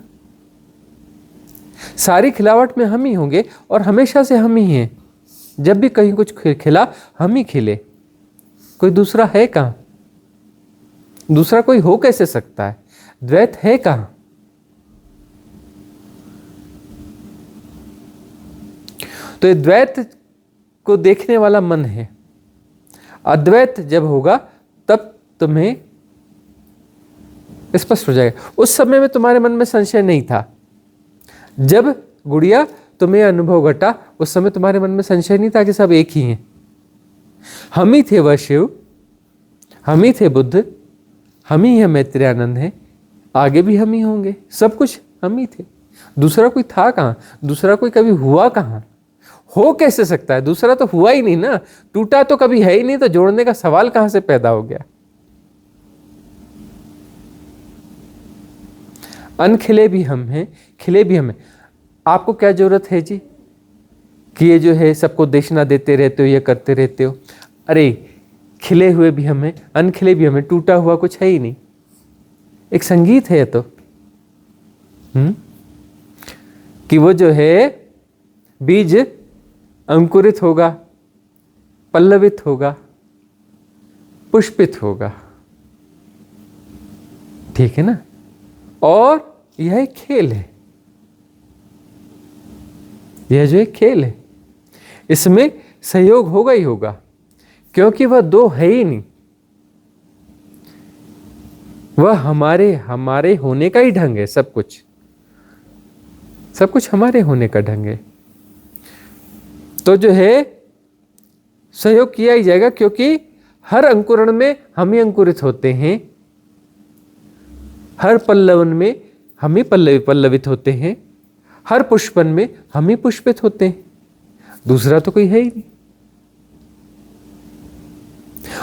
सारी खिलावट में हम ही होंगे, और हमेशा से हम ही हैं। जब भी कहीं कुछ खिला, हम ही खिले, कोई दूसरा है कहाँ? दूसरा कोई हो कैसे सकता है? द्वैत है कहाँ? तो ये द्वैत को देखने वाला मन है। अद्वैत जब होगा तब तुम्हें स्पष्ट हो जाएगा। उस समय में तुम्हारे मन में संशय नहीं था। जब गुड़िया तुम्हें अनुभव घटा, उस समय तुम्हारे मन में संशय नहीं था कि सब एक ही हैं। हम ही थे वह शिव, हम ही थे बुद्ध, हम ही है मैत्रेयानंद है, आगे भी हम ही होंगे, सब कुछ हम ही थे। दूसरा कोई था कहाँ? दूसरा कोई कभी हुआ कहाँ? हो कैसे सकता है? दूसरा तो हुआ ही नहीं ना, टूटा तो कभी है ही नहीं, तो जोड़ने का सवाल कहाँ से पैदा हो गया? अनखिले भी हम हैं, खिले भी हम हैं। आपको क्या जरूरत है जी कि ये जो है सबको देशना देते रहते हो, ये करते रहते हो? अरे खिले हुए भी हम हैं, अनखिले भी हम हैं, टूटा हुआ कुछ है ही नहीं। एक संगीत है तो कि वो जो है बीज अंकुरित होगा, पल्लवित होगा, पुष्पित होगा, ठीक है ना। और यह एक खेल है, यह जो एक खेल है, इसमें सहयोग होगा ही होगा, क्योंकि वह दो है ही नहीं। वह हमारे होने का ही ढंग है। सब कुछ हमारे होने का ढंग है। तो जो है सहयोग किया ही जाएगा, क्योंकि हर अंकुरण में हम ही अंकुरित होते हैं, हर पल्लवन में हम ही पल्लवित होते हैं, हर पुष्पन में हम ही पुष्पित होते हैं। दूसरा तो कोई है ही नहीं।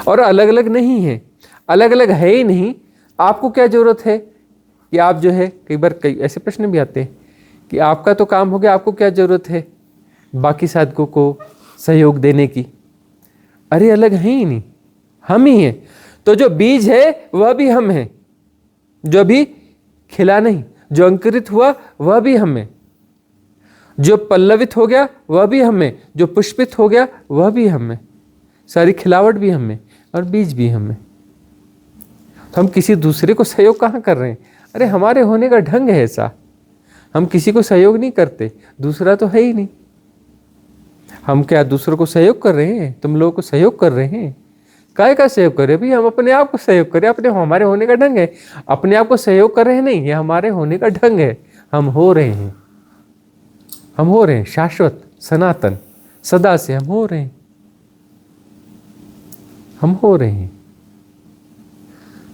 और अलग अलग नहीं है, अलग अलग है ही नहीं। आपको क्या जरूरत है कि आप जो है, कई बार कई ऐसे प्रश्न भी आते हैं कि आपका तो काम हो गया, आपको क्या जरूरत है बाकी साधकों को सहयोग देने की? अरे अलग है ही नहीं, हम ही हैं। तो जो बीज है वह भी हम हैं, जो अभी खिला नहीं, जो अंकुरित हुआ वह भी हम हैं, जो पल्लवित हो गया वह भी हम हैं, जो पुष्पित हो गया वह भी हम हैं। सारी खिलावट भी हम में और बीज भी हम में। तो हम किसी दूसरे को सहयोग कहाँ कर रहे हैं? अरे हमारे होने का ढंग है ऐसा, हम किसी को सहयोग नहीं करते, दूसरा तो है ही नहीं। हम क्या दूसरों को सहयोग कर रहे हैं? तुम लोगों को सहयोग कर रहे हैं? काय का सहयोग कर रहे हैं भाई? हम अपने आप को सहयोग करें, अपने हमारे होने का ढंग है। अपने आप को सहयोग कर रहे हैं नहीं, ये हमारे होने का ढंग है। हम हो रहे हैं, हम हो रहे हैं, शाश्वत सनातन सदा से हम हो रहे हैं, हम हो रहे हैं।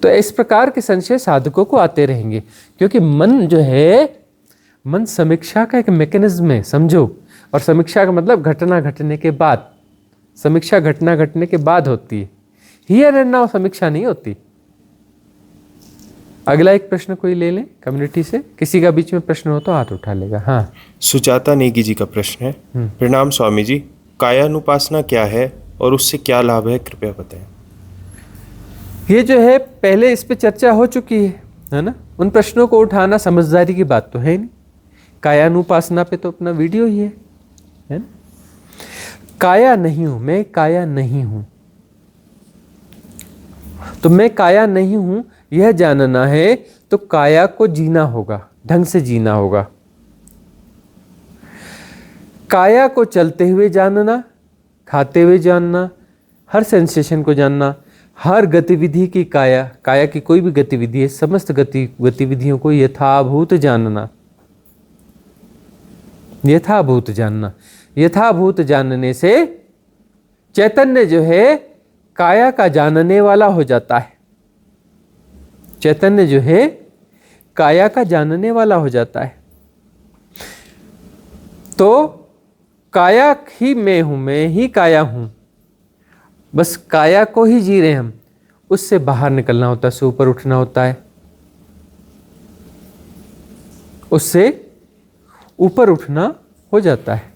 तो इस प्रकार के संशय साधकों को आते रहेंगे, क्योंकि मन जो है, मन समीक्षा का एक मैकेनिज्म है, समझो। और समीक्षा का मतलब घटना घटने के बाद, समीक्षा घटना घटने के बाद होती है, हियर एंड नाउ समीक्षा नहीं होती। अगला एक प्रश्न कोई ले लें कम्युनिटी से, किसी का बीच में प्रश्न हो तो हाथ उठा लेगा। हाँ, सुजाता नेगी जी का प्रश्न है। प्रणाम स्वामी जी, कायानुपासना क्या है और उससे क्या लाभ है, कृपया बताएं। ये जो है पहले इस पे चर्चा हो चुकी है ना। उन प्रश्नों को उठाना समझदारी की बात तो है नहीं। कायानुपासना पे तो अपना वीडियो ही है ना। काया नहीं हूं मैं, काया नहीं हूं। तो मैं काया नहीं हूं यह जानना है तो काया को जीना होगा, ढंग से जीना होगा। काया को चलते हुए जानना, खाते हुए जानना, हर सेंसेशन को जानना, हर गतिविधि की काया, काया की कोई भी गतिविधि है, समस्त गतिविधियों को यथाभूत जानना, यथाभूत जानना। यथाभूत जानने से चैतन्य जो है काया का जानने वाला हो जाता है। चैतन्य जो है काया का जानने वाला हो जाता है। तो काया ही मैं हूं, मैं ही काया हूं, बस काया को ही जी रहे हम। उससे बाहर निकलना होता है, उससे ऊपर उठना होता है, उससे ऊपर उठना हो जाता है।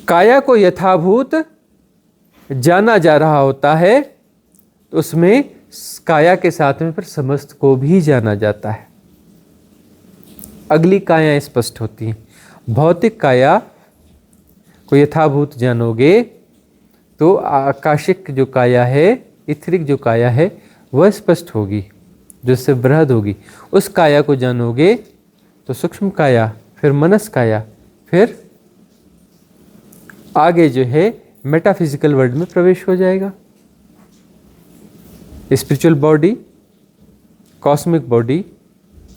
काया को यथाभूत जाना जा रहा होता है तो उसमें काया के साथ में फिर समस्त को भी जाना जाता है। अगली काया स्पष्ट होती है। भौतिक काया को यथाभूत जानोगे तो आकाशिक जो काया है, इथरिक जो काया है, वह स्पष्ट होगी, जिससे बृहद होगी। उस काया को जानोगे तो सूक्ष्म काया, फिर मनस काया, फिर आगे जो है मेटाफिजिकल वर्ल्ड में प्रवेश हो जाएगा। स्पिरिचुअल बॉडी, कॉस्मिक बॉडी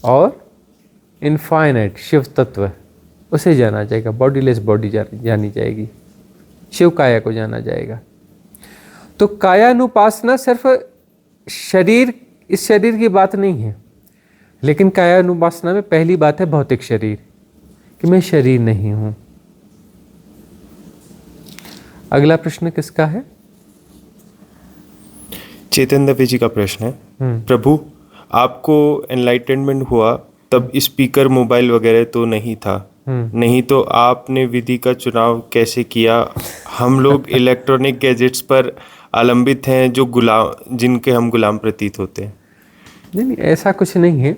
और इनफाइनाइट शिव तत्व, उसे जाना जाएगा। बॉडीलेस बॉडी जानी जाएगी, शिव काया को जाना जाएगा। तो कायानुपासना सिर्फ शरीर, इस शरीर की बात नहीं है, लेकिन कायानुपासना में पहली बात है भौतिक शरीर, कि मैं शरीर नहीं हूं। अगला प्रश्न किसका है? चेतन दवे जी का प्रश्न है। प्रभु, आपको एनलाइटनमेंट हुआ तब स्पीकर, मोबाइल वगैरह तो नहीं था, नहीं तो आपने विधि का चुनाव कैसे किया? हम लोग इलेक्ट्रॉनिक गैजेट्स पर अवलंबित हैं, जो गुलाम, जिनके हम गुलाम प्रतीत होते हैं। नहीं, ऐसा कुछ नहीं है।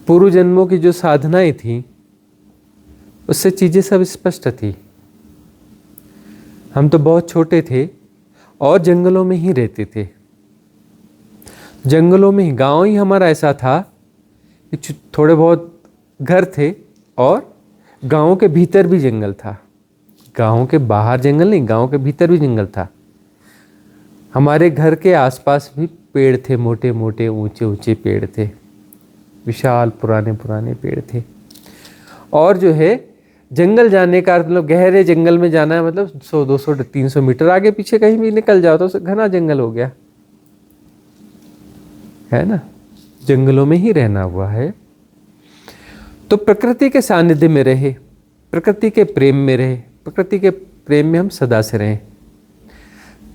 पूर्व जन्मों की जो साधनाएं थी उससे चीजें सब स्पष्ट थी। हम तो बहुत छोटे थे और जंगलों में ही रहते थे। जंगलों में ही, गांव ही हमारा ऐसा था कि थोड़े बहुत घर थे और गांव के भीतर भी जंगल था। गांव के बाहर जंगल नहीं, गांव के भीतर भी जंगल था। हमारे घर के आसपास भी पेड़ थे, मोटे मोटे ऊंचे ऊंचे पेड़ थे, विशाल पुराने पुराने पेड़ थे। और जो है जंगल जाने का मतलब गहरे जंगल में जाना है, मतलब 100 200 300 मीटर आगे पीछे कहीं भी निकल जाओ तो घना जंगल हो गया है ना। जंगलों में ही रहना हुआ है। तो प्रकृति के सानिध्य में रहे, प्रकृति के प्रेम में रहे, प्रकृति के प्रेम में हम सदा से रहें।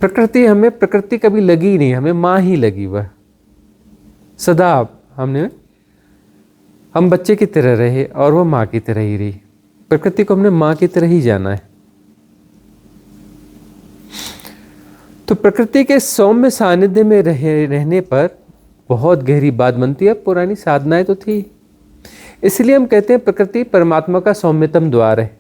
प्रकृति, हमें प्रकृति कभी लगी ही नहीं, हमें माँ ही लगी। वह सदा हम बच्चे की तरह रहे और वह माँ की तरह ही रही। प्रकृति को हमने माँ की तरह ही जाना है। तो प्रकृति के सौम्य सानिध्य में रहने पर बहुत गहरी बात बनती है। पुरानी साधनाएं तो थी, इसलिए हम कहते हैं प्रकृति परमात्मा का सौम्यतम द्वार है,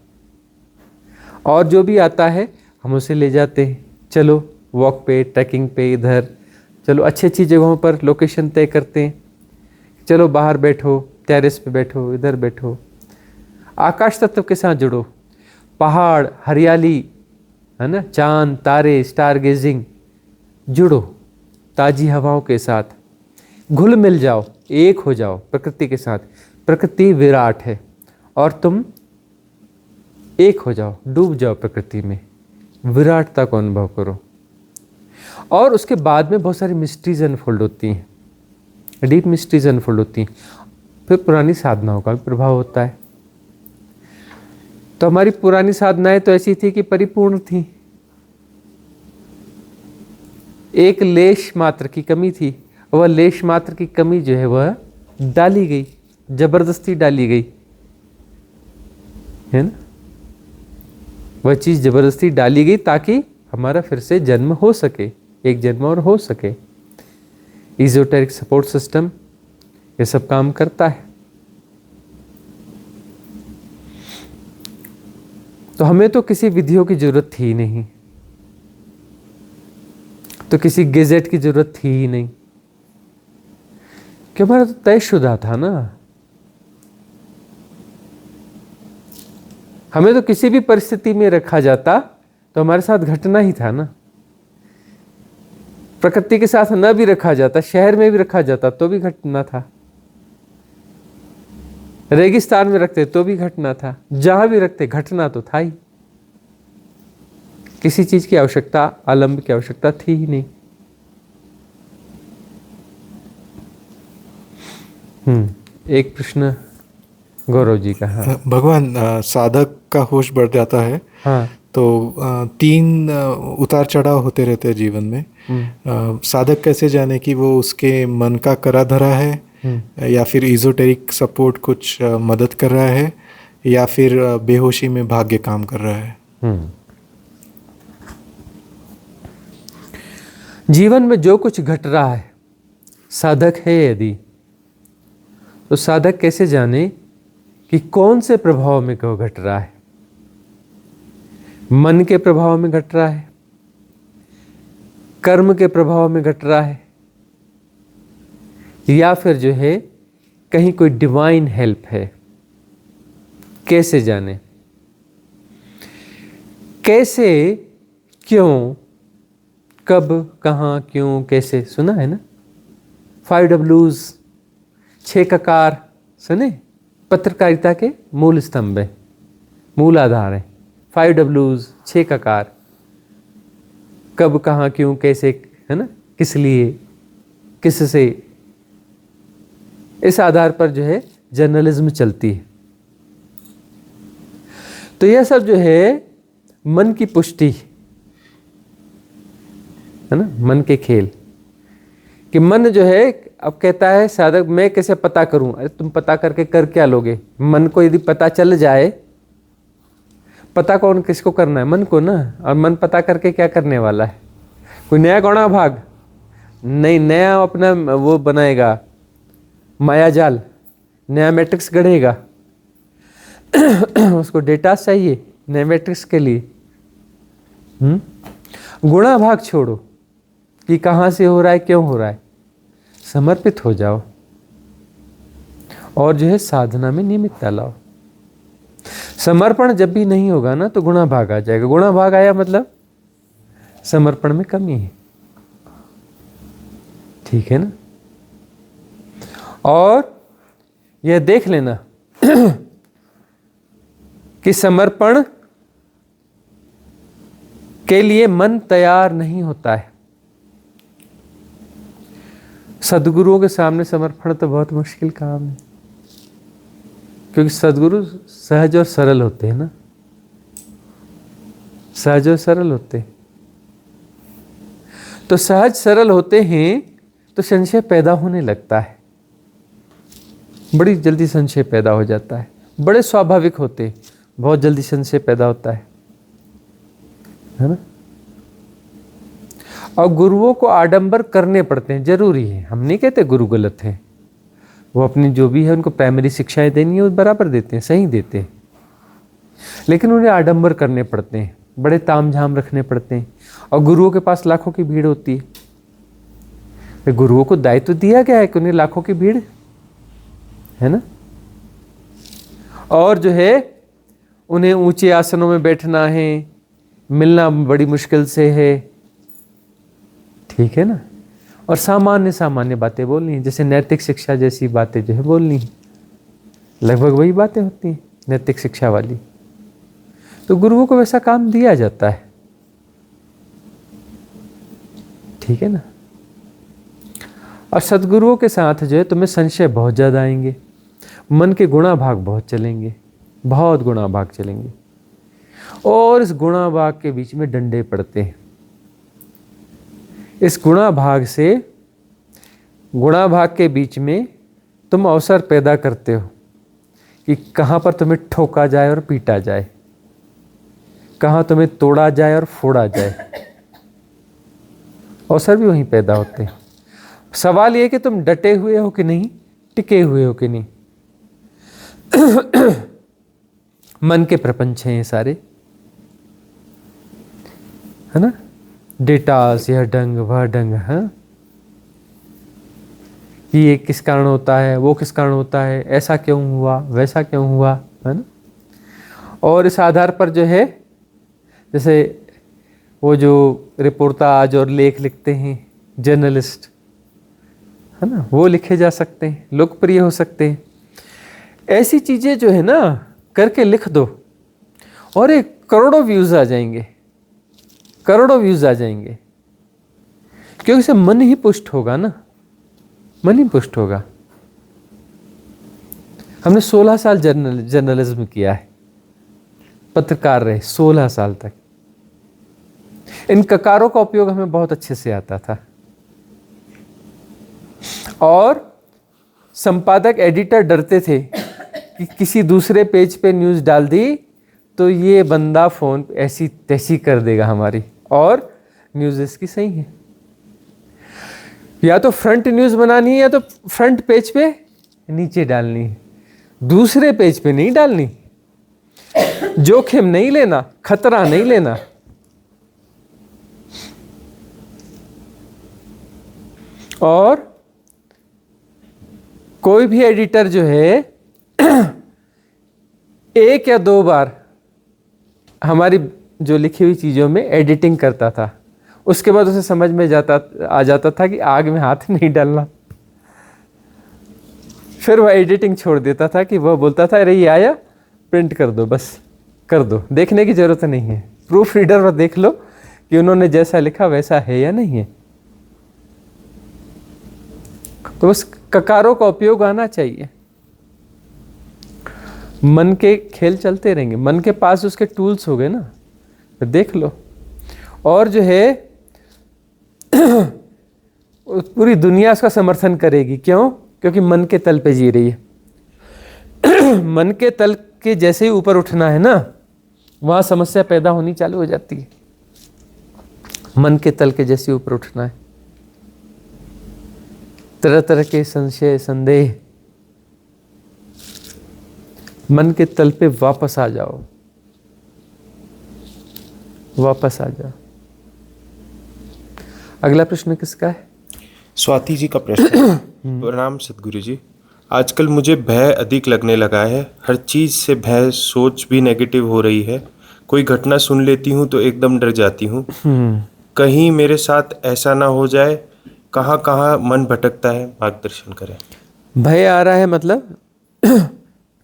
और जो भी आता है हम उसे ले जाते हैं। चलो वॉक पे, ट्रैकिंग पे, इधर चलो, अच्छी अच्छी जगहों पर लोकेशन तय करते हैं, चलो बाहर बैठो, टेरेस पे बैठो, इधर बैठो, आकाश तत्व के साथ जुड़ो, पहाड़, हरियाली, है ना, चांद, तारे, स्टार गेजिंग, जुड़ो ताजी हवाओं के साथ, घुल मिल जाओ, एक हो जाओ प्रकृति के साथ। प्रकृति विराट है और तुम एक हो जाओ, डूब जाओ प्रकृति में, विराटता को अनुभव करो। और उसके बाद में बहुत सारी मिस्ट्रीज अनफोल्ड होती हैं, डीप मिस्ट्रीज अनफोल्ड होती हैं। फिर पुरानी साधनाओं का भी प्रभाव होता है। तो हमारी पुरानी साधनाएं तो ऐसी थी कि परिपूर्ण थी, एक लेश मात्र की कमी थी, वह लेश मात्र की कमी जो है वह डाली गई, जबरदस्ती डाली गई, है ना, वह चीज जबरदस्ती डाली गई ताकि हमारा फिर से जन्म हो सके, एक जन्म और हो सके। इजोटेरिक सपोर्ट सिस्टम ये सब काम करता है। तो हमें तो किसी विधियों की जरूरत थी ही नहीं, तो किसी गैजेट की जरूरत थी ही नहीं, कि हमारा तो तयशुदा था ना। हमें तो किसी भी परिस्थिति में रखा जाता तो हमारे साथ घटना ही था ना। प्रकृति के साथ न भी रखा जाता, शहर में भी रखा जाता तो भी घटना था, रेगिस्तान में रखते तो भी घटना था, जहां भी रखते घटना तो था ही। किसी चीज की आवश्यकता, आलंब की आवश्यकता थी ही नहीं। एक प्रश्न गौरव जी का। हाँ भगवान, साधक का होश बढ़ जाता है। हाँ। तो तीन उतार चढ़ाव होते रहते हैं जीवन में। साधक कैसे जाने कि वो उसके मन का करा धरा है या फिर इजोटेरिक सपोर्ट कुछ मदद कर रहा है या फिर बेहोशी में भाग्य काम कर रहा है। जीवन में जो कुछ घट रहा है, साधक है यदि, तो साधक कैसे जाने कि कौन से प्रभाव में क्यों घट रहा है। मन के प्रभाव में घट रहा है, कर्म के प्रभाव में घट रहा है, या फिर जो है कहीं कोई डिवाइन हेल्प है। कैसे जाने, कैसे, क्यों, कब, कहाँ, क्यों, कैसे, सुना है ना। 5Ws, 6 ककार सुने, पत्रकारिता के मूल स्तंभ है, मूल आधार है। 5Ws, 6 ककार, कब, कहाँ, क्यों, कैसे, है ना, किस लिए, किससे, इस आधार पर जो है जर्नलिज्म चलती है। तो यह सब जो है मन की पुष्टि है ना, मन के खेल, कि मन जो है अब कहता है साधक मैं कैसे पता करूं। अरे तुम पता करके कर क्या लोगे। मन को यदि पता चल जाए, पता कौन किसको करना है, मन को ना। और मन पता करके क्या करने वाला है, कोई नया गौणा भाग नहीं, नया अपना वो बनाएगा माया जाल, नया मैट्रिक्स गढ़ेगा। उसको डेटा चाहिए नए मैट्रिक्स के लिए। गुणा भाग छोड़ो कि कहाँ से हो रहा है, क्यों हो रहा है, समर्पित हो जाओ और जो है साधना में नियमितता लाओ। समर्पण जब भी नहीं होगा ना तो गुणा भाग आ जाएगा। गुणा भाग आया मतलब समर्पण में कमी है, ठीक है ना। और यह देख लेना कि समर्पण के लिए मन तैयार नहीं होता है। सद्गुरुओं के सामने समर्पण तो बहुत मुश्किल काम है, क्योंकि सद्गुरु सहज और सरल होते हैं ना, सहज और सरल होते हैं। तो सहज सरल होते हैं तो संशय पैदा होने लगता है, बड़ी जल्दी संशय पैदा हो जाता है। बड़े स्वाभाविक होते, बहुत जल्दी संशय पैदा होता है ना। और गुरुओं को आडंबर करने पड़ते हैं, जरूरी है। हम नहीं कहते गुरु गलत है, वो अपनी जो भी है उनको प्राइमरी शिक्षाएं देनी है वो बराबर देते हैं, सही देते हैं, लेकिन उन्हें आडंबर करने पड़ते हैं। बड़े तामझाम रखने पड़ते हैं, और गुरुओं के पास लाखों की भीड़ होती है। तो गुरुओं को दायित्व दिया गया है कि उन्हें लाखों की भीड़ है ना, और जो है उन्हें ऊंचे आसनों में बैठना है, मिलना बड़ी मुश्किल से है, ठीक है ना, और सामान्य सामान्य बातें बोलनी है, जैसे नैतिक शिक्षा जैसी बातें जो है बोलनी है, लगभग वही बातें होती हैं नैतिक शिक्षा वाली। तो गुरुओं को वैसा काम दिया जाता है, ठीक है ना। और सद्गुरुओं के साथ जो है तुम्हें संशय बहुत ज़्यादा आएंगे, मन के गुणा भाग बहुत चलेंगे, बहुत गुणा भाग चलेंगे, और इस गुणा भाग के बीच में डंडे पड़ते हैं। इस गुणा भाग से, गुणा भाग के बीच में तुम अवसर पैदा करते हो कि कहाँ पर तुम्हें ठोका जाए और पीटा जाए, कहाँ तुम्हें तोड़ा जाए और फोड़ा जाए, अवसर भी वहीं पैदा होते हैं। सवाल ये कि तुम डटे हुए हो कि नहीं, टिके हुए हो कि नहीं। मन के प्रपंच हैं ये सारे, है ना, डेटास, यह डंग वह डंग, हाँ, कि ये किस कारण होता है, वो किस कारण होता है, ऐसा क्यों हुआ, वैसा क्यों हुआ, है ना। और इस आधार पर जो है, जैसे वो जो रिपोर्टाज और लेख लिखते हैं जर्नलिस्ट, है ना, वो लिखे जा सकते हैं, लोकप्रिय हो सकते हैं। ऐसी चीज़ें जो है ना करके लिख दो, और एक करोड़ों व्यूज़ आ जाएंगे, करोड़ों व्यूज़ आ जाएंगे, क्योंकि इससे मन ही पुष्ट होगा ना, मन ही पुष्ट होगा। हमने 16 साल जर्नलिज्म किया है, पत्रकार रहे 16 साल तक। इन ककारों का उपयोग हमें बहुत अच्छे से आता था, और संपादक, एडिटर डरते थे कि किसी दूसरे पेज पे न्यूज़ डाल दी तो ये बंदा फ़ोन ऐसी तैसी कर देगा हमारी, और न्यूज़ इसकी सही है। या तो फ्रंट न्यूज़ बनानी है, या तो फ्रंट पेज पे नीचे डालनी है, दूसरे पेज पे नहीं डालनी। जोखिम नहीं लेना, खतरा नहीं लेना। और कोई भी एडिटर जो है 1 या 2 बार हमारी जो लिखी हुई चीज़ों में एडिटिंग करता था, उसके बाद उसे समझ में आ जाता था कि आग में हाथ नहीं डालना। फिर वह एडिटिंग छोड़ देता था, कि वह बोलता था अरे ये आया, प्रिंट कर दो, बस कर दो, देखने की ज़रूरत नहीं है, प्रूफ रीडर पर देख लो कि उन्होंने जैसा लिखा वैसा है या नहीं है। तो बस ककारों का उपयोग आना चाहिए। मन के खेल चलते रहेंगे, मन के पास उसके टूल्स हो गए ना, तो देख लो। और जो है पूरी दुनिया उसका समर्थन करेगी, क्यों? क्योंकि मन के तल पे जी रही है। मन के तल के जैसे ही ऊपर उठना है ना, वहां समस्या पैदा होनी चालू हो जाती है। मन के तल के जैसे ऊपर उठना है, तरह तरह के संशय, संदेह, मन के तल पे वापस आ जाओ, वापस आ जाओ। अगला प्रश्न किसका है? स्वाति जी का प्रश्न है। प्रणाम सदगुरु जी, आजकल मुझे भय अधिक लगने लगा है, हर चीज से भय, सोच भी नेगेटिव हो रही है। कोई घटना सुन लेती हूँ तो एकदम डर जाती हूँ, कहीं मेरे साथ ऐसा ना हो जाए। कहाँ कहाँ मन भटकता है, मार्गदर्शन करें। भय आ रहा है मतलब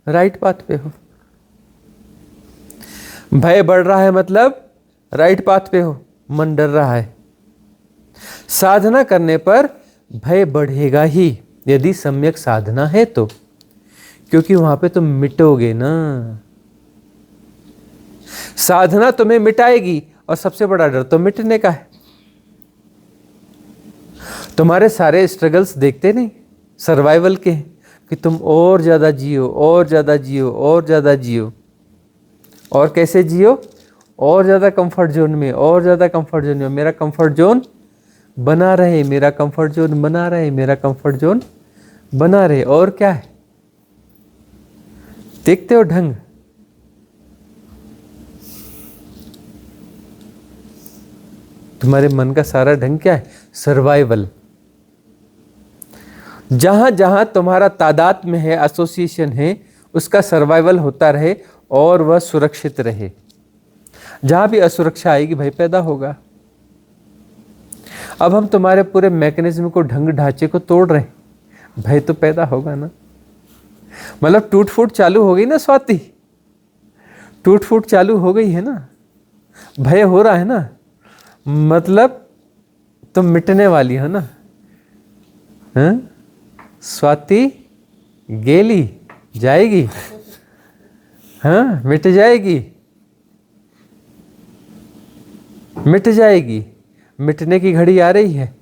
राइट पाथ पे हो। भय बढ़ रहा है मतलब राइट पाथ पे हो, मन डर रहा है। साधना करने पर भय बढ़ेगा ही, यदि सम्यक साधना है तो, क्योंकि वहां पे तुम मिटोगे ना। साधना तुम्हें मिटाएगी, और सबसे बड़ा डर तो मिटने का है। तुम्हारे सारे स्ट्रगल्स देखते नहीं सर्वाइवल के, कि तुम और ज़्यादा जियो, और ज़्यादा जियो, और ज़्यादा जियो। और कैसे जियो? और ज़्यादा कंफर्ट जोन में, और ज़्यादा कंफर्ट जोन में। मेरा कंफर्ट जोन बना रहे, मेरा कंफर्ट जोन बना रहे, मेरा कंफर्ट जोन बना रहे। और क्या है? देखते हो ढंग? तुम्हारे मन का सारा ढंग क्या है? सर्वाइवल। जहां जहां तुम्हारा तादाद में है, एसोसिएशन है, उसका सर्वाइवल होता रहे और वह सुरक्षित रहे। जहां भी असुरक्षा आएगी भय पैदा होगा। अब हम तुम्हारे पूरे मैकेनिज्म को, ढंग ढांचे को तोड़ रहे हैं, भय तो पैदा होगा ना। मतलब टूट फूट चालू हो गई ना स्वाति, टूट फूट चालू हो गई है ना, भय हो रहा है ना, मतलब तुम मिटने वाली हो ना। हाँ? स्वाति गेली जाएगी, हाँ मिट जाएगी, मिट जाएगी। मिटने की घड़ी आ रही है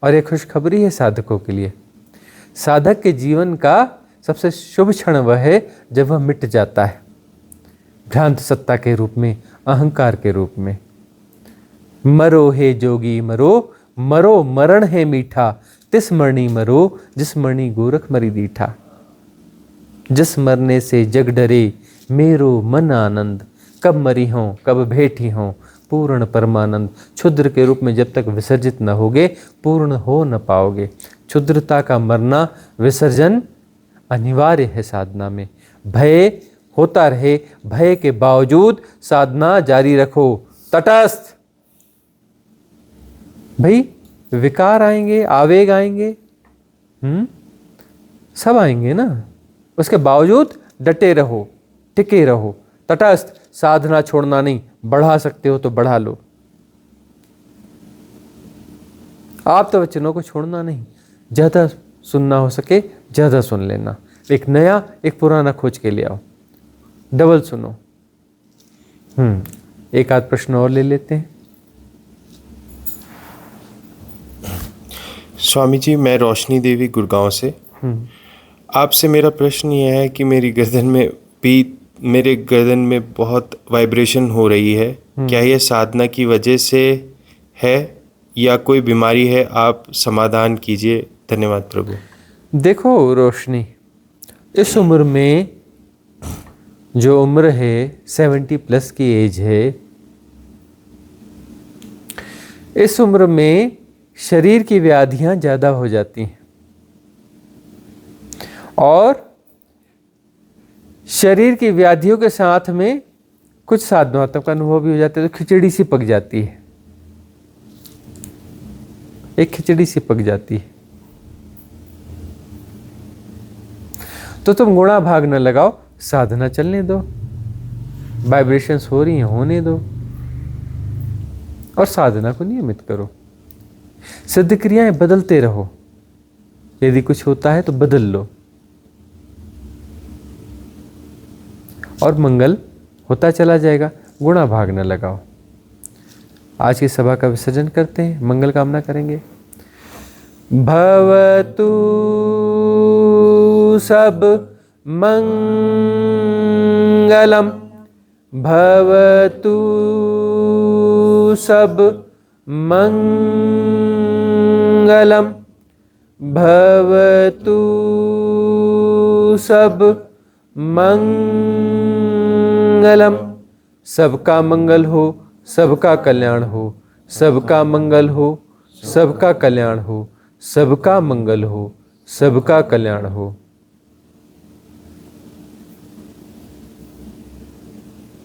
और ये खुशखबरी है साधकों के लिए। साधक के जीवन का सबसे शुभ क्षण वह है जब वह मिट जाता है, भ्रांत सत्ता के रूप में, अहंकार के रूप में। मरो हे जोगी मरो, मरो मरण है मीठा, तिस मरणी मरो जिस मरणी गोरख मरी दीठा। जिस मरने से जग डरे मेरो मन आनंद, कब मरी हों कब भेटी हों पूर्ण परमानंद। क्षुद्र के रूप में जब तक विसर्जित न होगे पूर्ण हो न पाओगे। क्षुद्रता का मरना, विसर्जन अनिवार्य है साधना में। भय होता रहे, भय के बावजूद साधना जारी रखो। तटस्थ। भाई विकार आएंगे, आवेग आएंगे, सब आएंगे ना, उसके बावजूद डटे रहो, टिके रहो। तटस्थ। साधना छोड़ना नहीं, बढ़ा सकते हो तो बढ़ा लो। आप तो वचनों को छोड़ना नहीं, ज़्यादा सुनना हो सके ज़्यादा सुन लेना। एक नया एक पुराना खोज के ले आओ, डबल सुनो। एक आध प्रश्न और ले लेते हैं। स्वामी जी, मैं रोशनी देवी गुड़गांव से। आपसे मेरा प्रश्न यह है कि मेरे गर्दन में बहुत वाइब्रेशन हो रही है। क्या यह साधना की वजह से है या कोई बीमारी है? आप समाधान कीजिए। धन्यवाद प्रभु। देखो रोशनी, इस उम्र में, जो उम्र है 70 प्लस की एज है, इस उम्र में शरीर की व्याधियां ज़्यादा हो जाती हैं और शरीर की व्याधियों के साथ में कुछ साधनात्मक अनुभव भी हो जाते हैं। तो खिचड़ी सी पक जाती है, एक खिचड़ी सी पक जाती है। तो तुम गुणा भाग न लगाओ, साधना चलने दो। वाइब्रेशंस हो रही हैं, होने दो और साधना को नियमित करो। सिद्ध क्रियाएं बदलते रहो। यदि कुछ होता है तो बदल लो और मंगल होता चला जाएगा। गुणा भाग न लगाओ। आज की सभा का विसर्जन करते हैं, मंगल कामना करेंगे। भवतु सब मंगलम, भवतु सब मंगलम, भवतु सब मंगलम। सबका मंगल हो, सबका कल्याण हो, सबका मंगल हो, सबका कल्याण हो, सबका मंगल हो, सबका कल्याण हो।